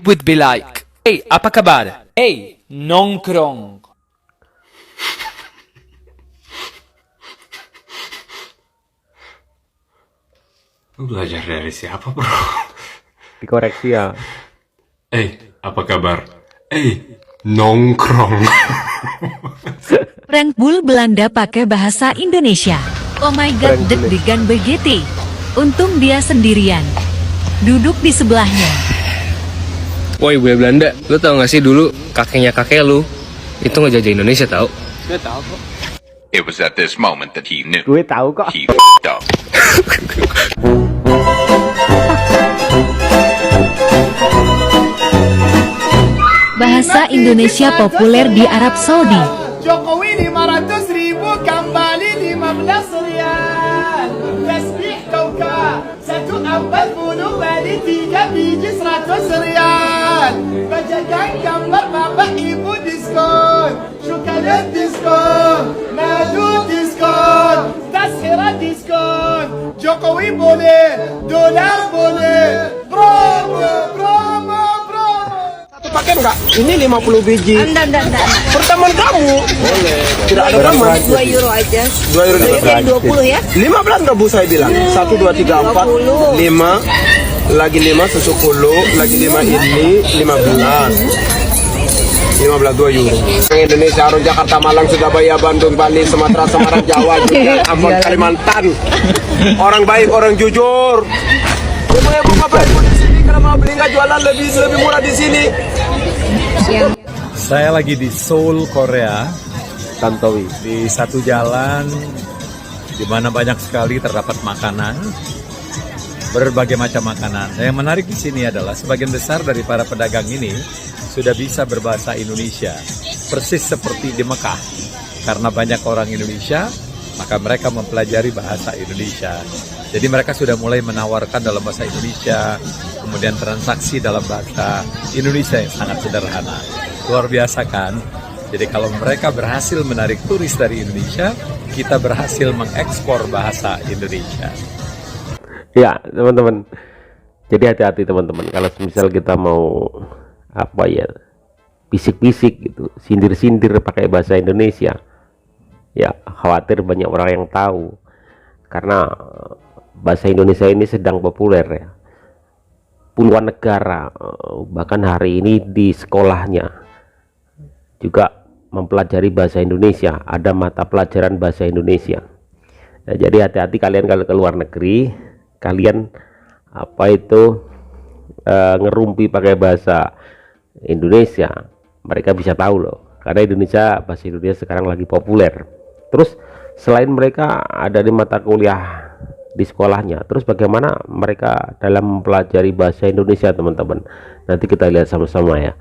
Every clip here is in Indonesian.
It would be like, hey, apa kabar? Hey, nongkrong. Lu belajar dari siapa, bro? Dikoreksi ya. Apa kabar? Nongkrong. Prank Bull Belanda pakai bahasa Indonesia. Oh my god, deg-degan BGT. Untung dia sendirian. Duduk di sebelahnya. Woi, gue Belanda, lu tau gak sih dulu kakeknya kakek lu itu ngejajah Indonesia tau? Gue tahu kok. It was at this moment that he knew Gue tahu kok. he f***ed up. Bahasa Indonesia populer di Arab Saudi. Jokowi 500.000 kembali 15 rial. Tasbih kauka 140 balik 3 biji 100 rial. Bajakan gambar bapak ibu diskon. Syukalan diskon. Madu diskon. Tashira diskon. Jokowi boleh, dolar boleh. Promo, promo, promo. Satu paket enggak? Ini 50 biji. Enggak. Pertemuan kamu. Boleh. Tidak ada teman. 2 euro aja. 2 euro Jadi 20 ya? 15 nggak Bu saya bilang? 1, 2, 3, 4, 5, lagi 5, 10, lagi 5 ini, 15. 15 2 euro. Indonesia, Arun, Jakarta, Malang, Surabaya, Bandung, Bali, Sumatera, Semarang, Jawa, Jogja, Ambon, Kalimantan. Orang baik, orang jujur. Ibu-ibu bapak ibu di sini kalau mau beli nggak jualan lebih murah di sini. Saya lagi di Seoul, Korea, Tantowi. di satu jalan di mana banyak sekali terdapat makanan, berbagai macam makanan. Yang menarik di sini adalah sebagian besar dari para pedagang ini sudah bisa berbahasa Indonesia, persis seperti di Mekah. Karena banyak orang Indonesia, maka mereka mempelajari bahasa Indonesia. Jadi mereka sudah mulai menawarkan dalam bahasa Indonesia, kemudian transaksi dalam bahasa Indonesia yang sangat sederhana. Luar biasa kan? Jadi kalau mereka berhasil menarik turis dari Indonesia, kita berhasil mengekspor bahasa Indonesia. Ya, teman-teman. Jadi hati-hati teman-teman. Kalau misal kita mau bisik-bisik gitu, sindir-sindir pakai bahasa Indonesia, ya khawatir banyak orang yang tahu. Karena bahasa Indonesia ini sedang populer ya. Puluhan negara, bahkan hari ini di sekolahnya juga mempelajari bahasa Indonesia. Ada mata pelajaran bahasa Indonesia. Nah, jadi hati-hati kalian kalau ke luar negeri, kalian ngerumpi pakai bahasa Indonesia, mereka bisa tahu loh, karena bahasa Indonesia sekarang lagi populer. Terus selain mereka ada di mata kuliah di sekolahnya, terus bagaimana mereka dalam mempelajari bahasa Indonesia, teman-teman? Nanti kita lihat sama-sama ya.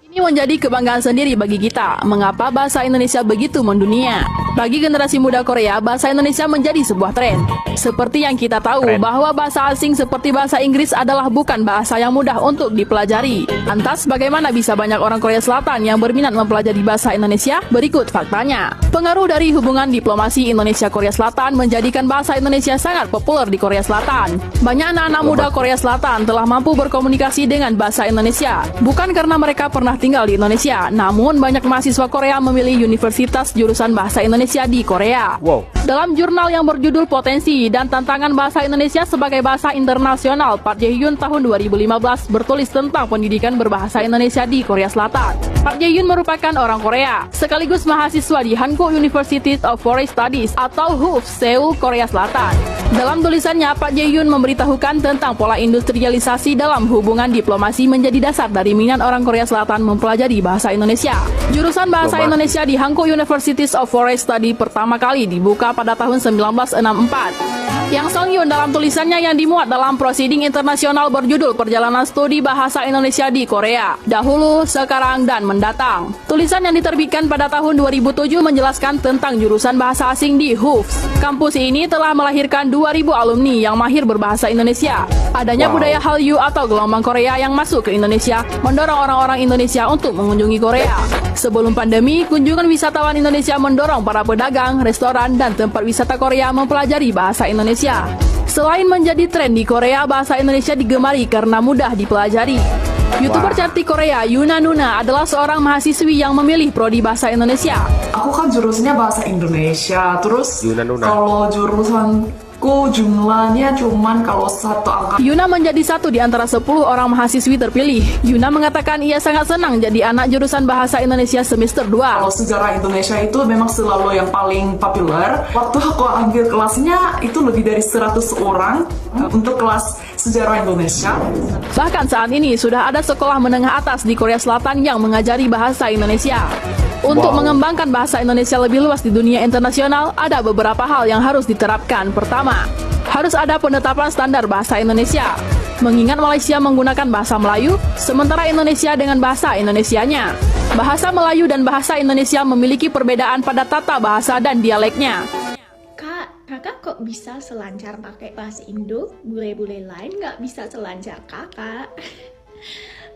Ini menjadi kebanggaan sendiri bagi kita. Mengapa bahasa Indonesia begitu mendunia? Bagi generasi muda Korea, bahasa Indonesia menjadi sebuah tren. Seperti yang kita tahu bahwa bahasa asing seperti bahasa Inggris adalah bukan bahasa yang mudah untuk dipelajari. Lantas bagaimana bisa banyak orang Korea Selatan yang berminat mempelajari bahasa Indonesia? Berikut faktanya. Pengaruh dari hubungan diplomasi Indonesia-Korea Selatan menjadikan bahasa Indonesia sangat populer di Korea Selatan. Banyak anak-anak muda Korea Selatan telah mampu berkomunikasi dengan bahasa Indonesia. Bukan karena mereka pernah tinggal di Indonesia, namun banyak mahasiswa Korea memilih universitas jurusan bahasa Indonesia di Korea. Dalam jurnal yang berjudul Potensi dan Tantangan Bahasa Indonesia sebagai Bahasa Internasional, Park Jae-hyun tahun 2015 bertulis tentang pendidikan berbahasa Indonesia di Korea Selatan. Park Jae-hyun merupakan orang Korea, sekaligus mahasiswa di Hankook University of Foreign Studies atau HUF, Seoul, Korea Selatan. Dalam tulisannya, Park Jae-hyun memberitahukan tentang pola industrialisasi dalam hubungan diplomasi menjadi dasar dari minat orang Korea Selatan mempelajari bahasa Indonesia. Jurusan bahasa Indonesia di Hankook University of Foreign Studies pertama kali dibuka pada tahun 1964. Yang Song-hyun dalam tulisannya yang dimuat dalam Proceeding Internasional berjudul Perjalanan Studi Bahasa Indonesia di Korea, Dahulu, Sekarang, dan Mendatang. Tulisan yang diterbitkan pada tahun 2007 menjelaskan tentang jurusan bahasa asing di HUFS. Kampus ini telah melahirkan 2000 alumni yang mahir berbahasa Indonesia. Adanya budaya Hallyu atau gelombang Korea yang masuk ke Indonesia mendorong orang-orang Indonesia untuk mengunjungi Korea. Sebelum pandemi, kunjungan wisatawan Indonesia mendorong para pedagang, restoran, dan tempat wisata Korea mempelajari bahasa Indonesia. Selain menjadi tren di Korea, bahasa Indonesia digemari karena mudah dipelajari. YouTuber cantik Korea Yuna Nuna adalah seorang mahasiswi yang memilih prodi bahasa Indonesia. Aku kan jurusannya bahasa Indonesia, terus Yuna Nuna. kalau jurusanku jumlahnya cuman kalau satu angka. Yuna menjadi satu di antara 10 orang mahasiswi terpilih. Yuna mengatakan ia sangat senang jadi anak jurusan bahasa Indonesia semester 2. Kalau sejarah Indonesia itu memang selalu yang paling populer. Waktu aku ambil kelasnya itu lebih dari 100 orang untuk kelas sejarah Indonesia. Bahkan saat ini sudah ada sekolah menengah atas di Korea Selatan yang mengajari bahasa Indonesia. Untuk mengembangkan bahasa Indonesia lebih luas di dunia internasional, ada beberapa hal yang harus diterapkan. Pertama, harus ada penetapan standar bahasa Indonesia. Mengingat Malaysia menggunakan bahasa Melayu, sementara Indonesia dengan bahasa Indonesianya. Bahasa Melayu dan bahasa Indonesia memiliki perbedaan pada tata bahasa dan dialeknya. Kakak kok bisa selancar pakai bahasa Indo? Bule-bule lain nggak bisa selancar kakak.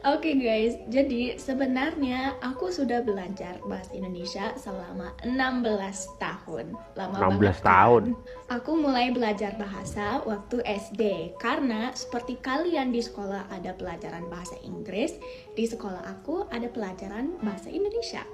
Oke guys, jadi sebenarnya aku sudah belajar bahasa Indonesia selama 16 tahun. Lama 16 banget, tahun. kan? Aku mulai belajar bahasa waktu SD karena seperti kalian di sekolah ada pelajaran bahasa Inggris, di sekolah aku ada pelajaran bahasa Indonesia.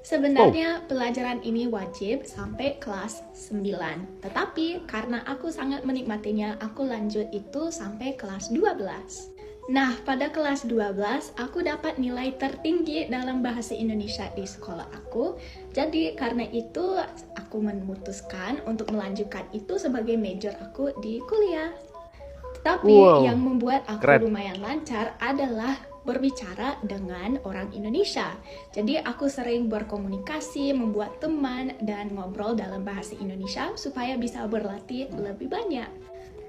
Sebenarnya pelajaran ini wajib sampai kelas 9. Tetapi karena aku sangat menikmatinya, aku lanjut itu sampai kelas 12. Nah, pada kelas 12, aku dapat nilai tertinggi dalam bahasa Indonesia di sekolah aku. Jadi, karena itu, aku memutuskan untuk melanjutkan itu sebagai major aku di kuliah. Tapi, yang membuat aku lumayan lancar adalah berbicara dengan orang Indonesia. Jadi, aku sering berkomunikasi, membuat teman, dan ngobrol dalam bahasa Indonesia supaya bisa berlatih lebih banyak.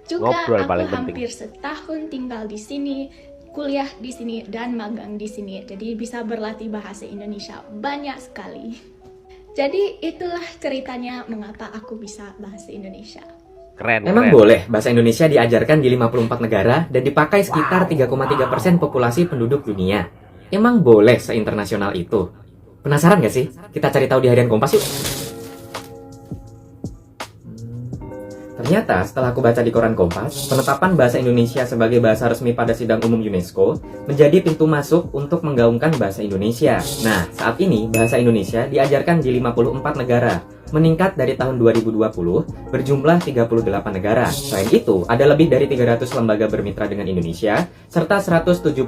Juga aku hampir setahun tinggal di sini, kuliah di sini, dan magang di sini. Jadi bisa berlatih bahasa Indonesia banyak sekali. Jadi itulah ceritanya mengapa aku bisa bahasa Indonesia. Memang boleh bahasa Indonesia diajarkan di 54 negara dan dipakai sekitar 3,3% populasi penduduk dunia. Emang boleh seinternasional itu? Penasaran gak sih? Kita cari tahu di Harian Kompas yuk. Ternyata setelah aku baca di koran Kompas, penetapan bahasa Indonesia sebagai bahasa resmi pada Sidang Umum UNESCO menjadi pintu masuk untuk menggaungkan bahasa Indonesia. Nah, saat ini bahasa Indonesia diajarkan di 54 negara, meningkat dari tahun 2020 berjumlah 38 negara. Selain itu, ada lebih dari 300 lembaga bermitra dengan Indonesia, serta 172.000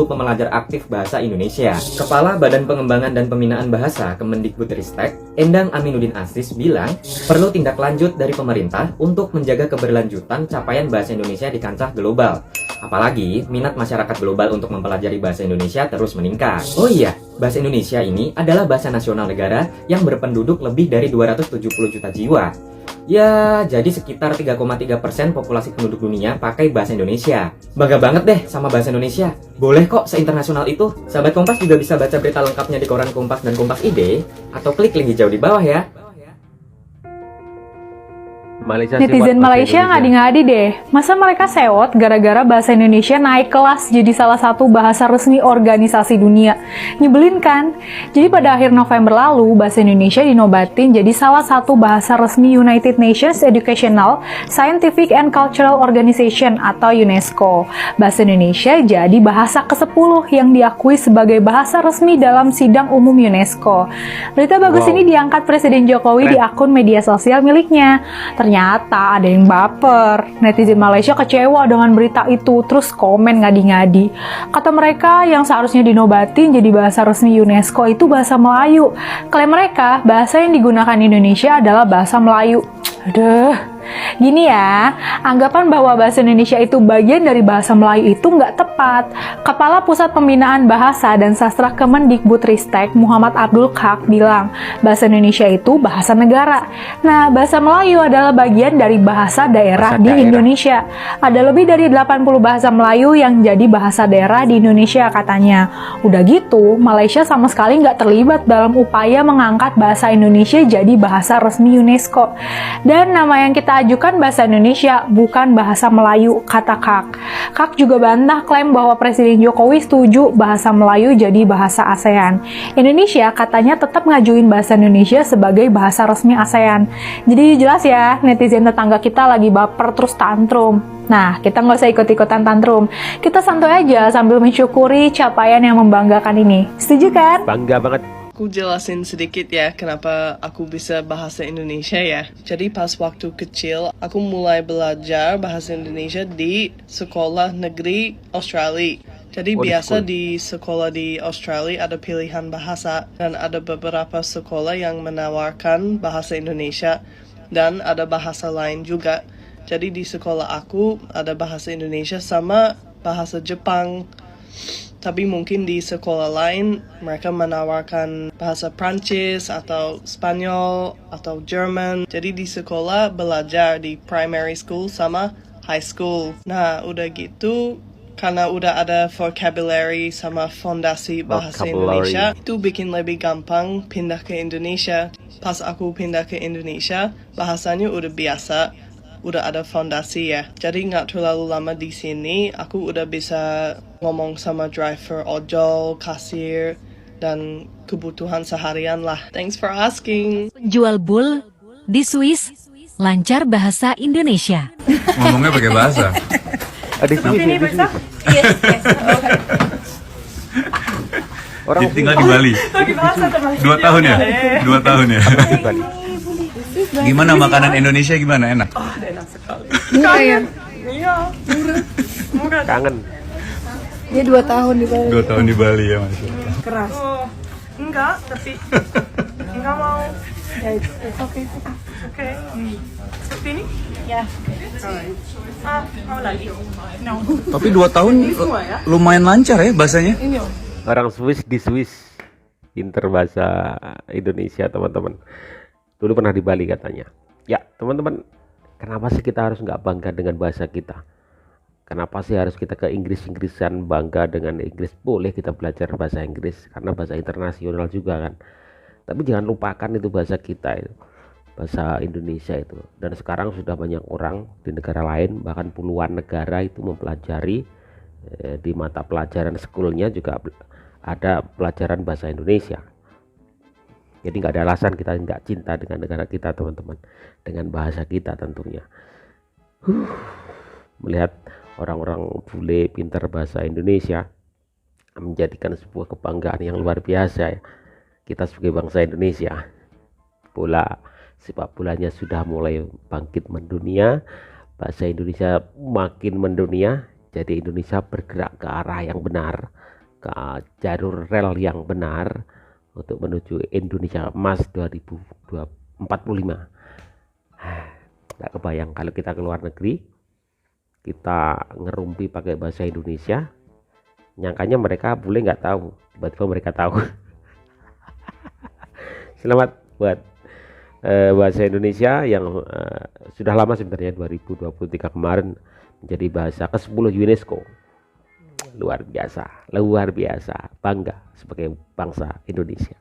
pembelajar aktif bahasa Indonesia. Kepala Badan Pengembangan dan Pembinaan Bahasa Kemendikbudristek, Endang Aminuddin Aziz bilang, perlu tindak lanjut dari pemerintah untuk menjaga keberlanjutan capaian bahasa Indonesia di kancah global. Apalagi, minat masyarakat global untuk mempelajari bahasa Indonesia terus meningkat. Oh iya, bahasa Indonesia ini adalah bahasa nasional negara yang berpenduduk lebih dari 270 juta jiwa. Ya, jadi sekitar 3,3% populasi penduduk dunia pakai bahasa Indonesia. Bangga banget deh sama bahasa Indonesia. Boleh kok seinternasional itu. Sahabat Kompas juga bisa baca berita lengkapnya di koran Kompas dan Kompas ID, atau klik link hijau di bawah ya. Netizen Malaysia ngadi-ngadi deh, masa mereka sewot gara-gara bahasa Indonesia naik kelas jadi salah satu bahasa resmi organisasi dunia. Nyebelin kan? Jadi pada akhir November lalu, bahasa Indonesia dinobatin jadi salah satu bahasa resmi United Nations Educational, Scientific and Cultural Organization atau UNESCO. Bahasa Indonesia jadi bahasa ke-10 yang diakui sebagai bahasa resmi dalam Sidang Umum UNESCO. Berita bagus ini diangkat Presiden Jokowi di akun media sosial miliknya. Ternyata ada yang baper. Netizen Malaysia kecewa dengan berita itu, terus komen ngadi-ngadi. Kata mereka yang seharusnya dinobatin jadi bahasa resmi UNESCO itu bahasa Melayu. Klaim mereka, bahasa yang digunakan di Indonesia adalah bahasa Melayu. Aduh. Gini ya, anggapan bahwa bahasa Indonesia itu bagian dari bahasa Melayu itu nggak tepat. Kepala Pusat Pembinaan Bahasa dan Sastra Kemendikbudristek Muhammad Abdul Haq bilang, bahasa Indonesia itu bahasa negara. Nah, bahasa Melayu adalah bagian dari bahasa daerah di Indonesia. Ada lebih dari 80 bahasa Melayu yang jadi bahasa daerah di Indonesia katanya. Udah gitu, Malaysia sama sekali nggak terlibat dalam upaya mengangkat bahasa Indonesia jadi bahasa resmi UNESCO. Dan nama yang kita kita ajukan bahasa Indonesia, bukan bahasa Melayu, kata Kak. Kak juga bantah klaim bahwa Presiden Jokowi setuju bahasa Melayu jadi bahasa ASEAN. Indonesia katanya tetap ngajuin bahasa Indonesia sebagai bahasa resmi ASEAN. Jadi jelas ya, netizen tetangga kita lagi baper terus tantrum. Nah, kita nggak usah ikut-ikutan tantrum. Kita santai aja sambil mensyukuri capaian yang membanggakan ini. Setuju kan? Bangga banget. Aku jelasin sedikit ya kenapa aku bisa bahasa Indonesia ya. Jadi pas waktu kecil aku mulai belajar bahasa Indonesia di sekolah negeri Australia. Jadi biasa di sekolah di Australia ada pilihan bahasa dan ada beberapa sekolah yang menawarkan bahasa Indonesia dan ada bahasa lain juga. Jadi di sekolah aku ada bahasa Indonesia sama bahasa Jepang. Tapi mungkin di sekolah lain mereka menawarkan bahasa Prancis atau Spanyol atau Jerman. Jadi di sekolah belajar di primary school sama high school. Nah udah gitu karena udah ada vocabulary sama fondasi bahasa Indonesia, itu bikin lebih gampang pindah ke Indonesia. Pas aku pindah ke Indonesia bahasanya udah biasa. Udah ada fondasi ya, jadi nggak terlalu lama di sini. Aku udah bisa ngomong sama driver ojol, kasir, dan kebutuhan seharian lah. Thanks for asking. Penjual bul di Swiss lancar bahasa Indonesia. Ngomongnya pakai bahasa. Ini bisa? Yes. Orang tinggal di Bali. 2 tahun ya? 2 tahun ya? Gimana makanan Indonesia gimana? Enak? Oh, enak sekali. Kangen. Iya, murah. Kangen. Dia 2 tahun di Bali. 2 tahun di Bali ya, Mas. Keras. Oh, enggak, tapi enggak mau. Ya, oke. Oke. Seperti ini? Ya. Mau lagi? No. Tapi 2 tahun lumayan lancar ya bahasanya. Orang Swiss di Swiss pinter bahasa Indonesia, teman-teman. Dulu pernah di Bali katanya. Ya teman-teman, kenapa sih kita harus nggak bangga dengan bahasa kita? Kenapa sih harus kita ke Inggris-Inggrisan bangga dengan Inggris? Boleh kita belajar bahasa Inggris karena bahasa internasional juga kan. Tapi jangan lupakan itu bahasa kita itu, bahasa Indonesia itu. Dan sekarang sudah banyak orang di negara lain, bahkan puluhan negara itu mempelajari di mata pelajaran sekolahnya juga ada pelajaran bahasa Indonesia. Jadi nggak ada alasan kita nggak cinta dengan negara kita, teman-teman, dengan bahasa kita tentunya. Melihat orang-orang bule pintar bahasa Indonesia menjadikan sebuah kebanggaan yang luar biasa ya. Kita sebagai bangsa Indonesia, sepak bolanya sudah mulai bangkit mendunia, bahasa Indonesia makin mendunia. Jadi Indonesia bergerak ke arah yang benar, ke jalur rel yang benar untuk menuju Indonesia Emas 2045. Nggak kebayang kalau kita ke luar negeri, kita ngerumpi pakai bahasa Indonesia, nyangkanya mereka boleh nggak tahu, tiba-tiba mereka tahu. Selamat buat bahasa Indonesia yang sudah lama sebenarnya, 2023 kemarin menjadi bahasa ke-10 UNESCO. Luar biasa, bangga sebagai bangsa Indonesia.